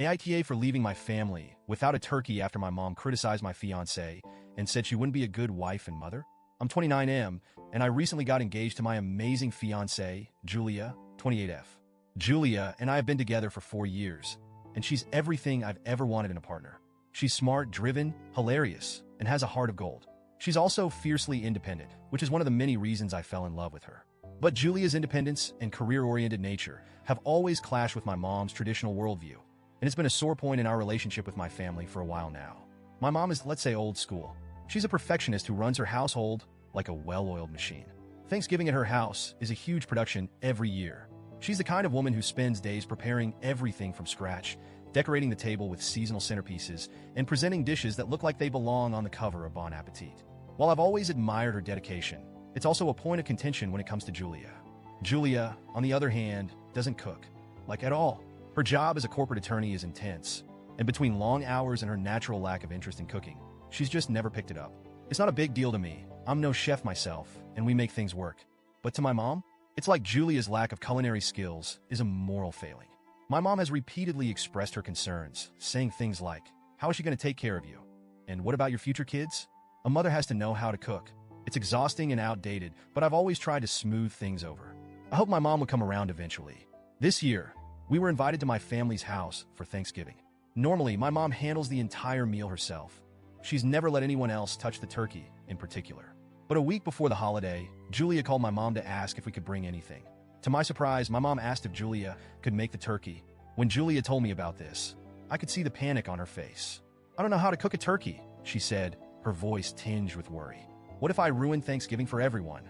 AITA for leaving my family without a turkey after my mom criticized my fiancé and said she wouldn't be a good wife and mother. I'm 29M, and I recently got engaged to my amazing fiancé, Julia, 28F. Julia and I have been together for 4 years, and she's everything I've ever wanted in a partner. She's smart, driven, hilarious, and has a heart of gold. She's also fiercely independent, which is one of the many reasons I fell in love with her. But Julia's independence and career-oriented nature have always clashed with my mom's traditional worldview, and it's been a sore point in our relationship with my family for a while now. My mom is, let's say, old school. She's a perfectionist who runs her household like a well-oiled machine. Thanksgiving at her house is a huge production every year. She's the kind of woman who spends days preparing everything from scratch, decorating the table with seasonal centerpieces, and presenting dishes that look like they belong on the cover of Bon Appetit. While I've always admired her dedication, it's also a point of contention when it comes to Julia. Julia, on the other hand, doesn't cook, like at all. Her job as a corporate attorney is intense, and between long hours and her natural lack of interest in cooking, she's just never picked it up. It's not a big deal to me. I'm no chef myself, and we make things work. But to my mom, it's like Julia's lack of culinary skills is a moral failing. My mom has repeatedly expressed her concerns, saying things like, "How is she going to take care of you? And what about your future kids?" A mother has to know how to cook. It's exhausting and outdated, but I've always tried to smooth things over. I hope my mom will come around eventually. This year, we were invited to my family's house for Thanksgiving. Normally, my mom handles the entire meal herself. She's never let anyone else touch the turkey, in particular. But a week before the holiday, Julia called my mom to ask if we could bring anything. To my surprise, my mom asked if Julia could make the turkey. When Julia told me about this, I could see the panic on her face. "I don't know how to cook a turkey," she said, her voice tinged with worry. "What if I ruined Thanksgiving for everyone?"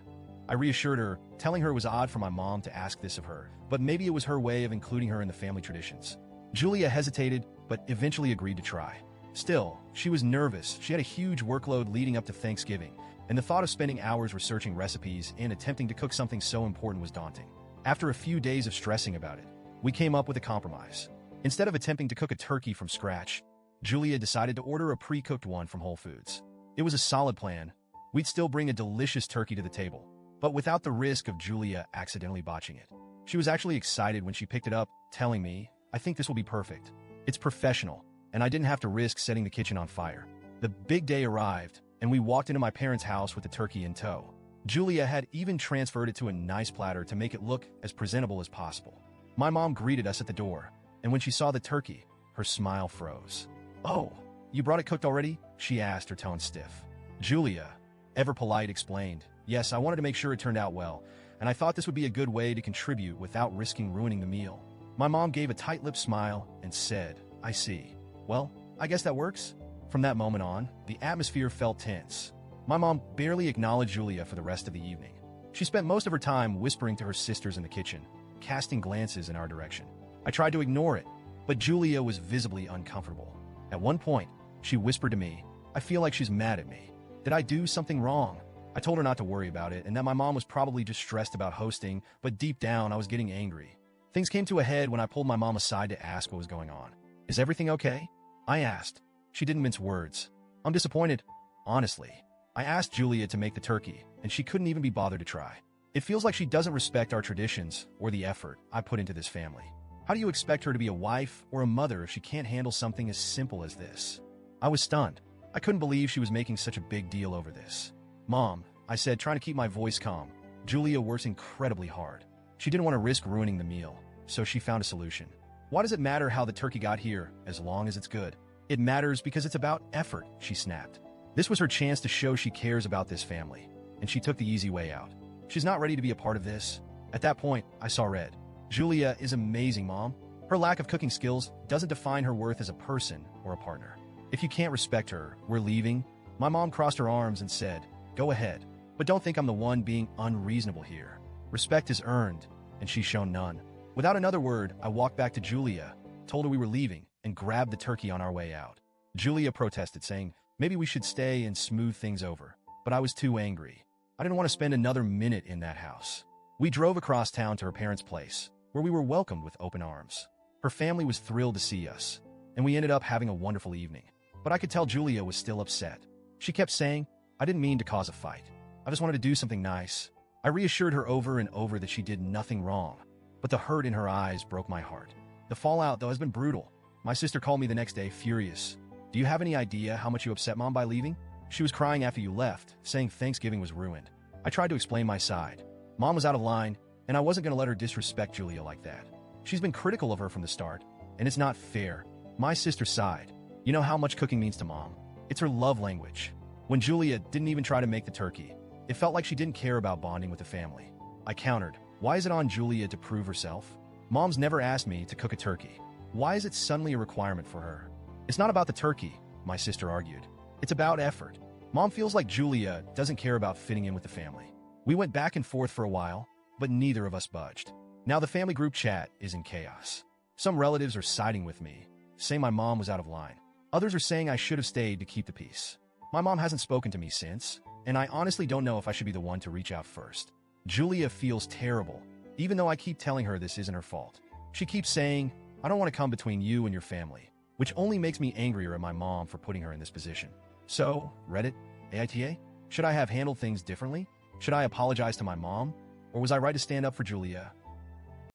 I reassured her, telling her it was odd for my mom to ask this of her, but maybe it was her way of including her in the family traditions. Julia hesitated, but eventually agreed to try. Still, she was nervous. She had a huge workload leading up to Thanksgiving, and the thought of spending hours researching recipes and attempting to cook something so important was daunting. After a few days of stressing about it, we came up with a compromise. Instead of attempting to cook a turkey from scratch, Julia decided to order a pre-cooked one from Whole Foods. It was a solid plan. We'd still bring a delicious turkey to the table, but without the risk of Julia accidentally botching it. She was actually excited when she picked it up, telling me, "I think this will be perfect. It's professional, and I didn't have to risk setting the kitchen on fire." The big day arrived, and we walked into my parents' house with the turkey in tow. Julia had even transferred it to a nice platter to make it look as presentable as possible. My mom greeted us at the door, and when she saw the turkey, her smile froze. "Oh, you brought it cooked already?" she asked, her tone stiff. Julia, ever polite, explained, "Yes, I wanted to make sure it turned out well, and I thought this would be a good way to contribute without risking ruining the meal." My mom gave a tight-lipped smile and said, "I see. Well, I guess that works." From that moment on, the atmosphere felt tense. My mom barely acknowledged Julia for the rest of the evening. She spent most of her time whispering to her sisters in the kitchen, casting glances in our direction. I tried to ignore it, but Julia was visibly uncomfortable. At one point, she whispered to me, "I feel like she's mad at me. Did I do something wrong?" I told her not to worry about it and that my mom was probably just stressed about hosting, but deep down I was getting angry. Things came to a head when I pulled my mom aside to ask what was going on. "Is everything okay?" I asked. She didn't mince words. "I'm disappointed. Honestly. I asked Julia to make the turkey, and she couldn't even be bothered to try. It feels like she doesn't respect our traditions or the effort I put into this family. How do you expect her to be a wife or a mother if she can't handle something as simple as this?" I was stunned. I couldn't believe she was making such a big deal over this. "Mom," I said, trying to keep my voice calm, "Julia works incredibly hard. She didn't want to risk ruining the meal, so she found a solution. Why does it matter how the turkey got here, as long as it's good? It matters because it's about effort," she snapped. This was her chance to show she cares about this family, and she took the easy way out. She's not ready to be a part of this. At that point, I saw red. Julia is amazing, Mom. Her lack of cooking skills doesn't define her worth as a person or a partner. If you can't respect her, we're leaving. My mom crossed her arms and said, "Go ahead, but don't think I'm the one being unreasonable here. Respect is earned, and she's shown none." Without another word, I walked back to Julia, told her we were leaving, and grabbed the turkey on our way out. Julia protested, saying maybe we should stay and smooth things over, but I was too angry. I didn't want to spend another minute in that house. We drove across town to her parents' place, where we were welcomed with open arms. Her family was thrilled to see us, and we ended up having a wonderful evening. But I could tell Julia was still upset. She kept saying, "I didn't mean to cause a fight. I just wanted to do something nice." I reassured her over and over that she did nothing wrong, but the hurt in her eyes broke my heart. The fallout, though, has been brutal. My sister called me the next day, furious. Do you have any idea how much you upset Mom by leaving? She was crying after you left, saying Thanksgiving was ruined. I tried to explain my side. Mom was out of line, and I wasn't going to let her disrespect Julia like that. She's been critical of her from the start, and it's not fair. My sister sighed. You know how much cooking means to Mom. It's her love language. When Julia didn't even try to make the turkey, it felt like she didn't care about bonding with the family. I countered, why is it on Julia to prove herself? Mom's never asked me to cook a turkey. Why is it suddenly a requirement for her? It's not about the turkey, my sister argued. It's about effort. Mom feels like Julia doesn't care about fitting in with the family. We went back and forth for a while, but neither of us budged. Now the family group chat is in chaos. Some relatives are siding with me, saying my mom was out of line. Others are saying I should have stayed to keep the peace. My mom hasn't spoken to me since, and I honestly don't know if I should be the one to reach out first. Julia feels terrible, even though I keep telling her this isn't her fault. She keeps saying, I don't want to come between you and your family, which only makes me angrier at my mom for putting her in this position. So, Reddit, AITA, should I have handled things differently? Should I apologize to my mom? Or was I right to stand up for Julia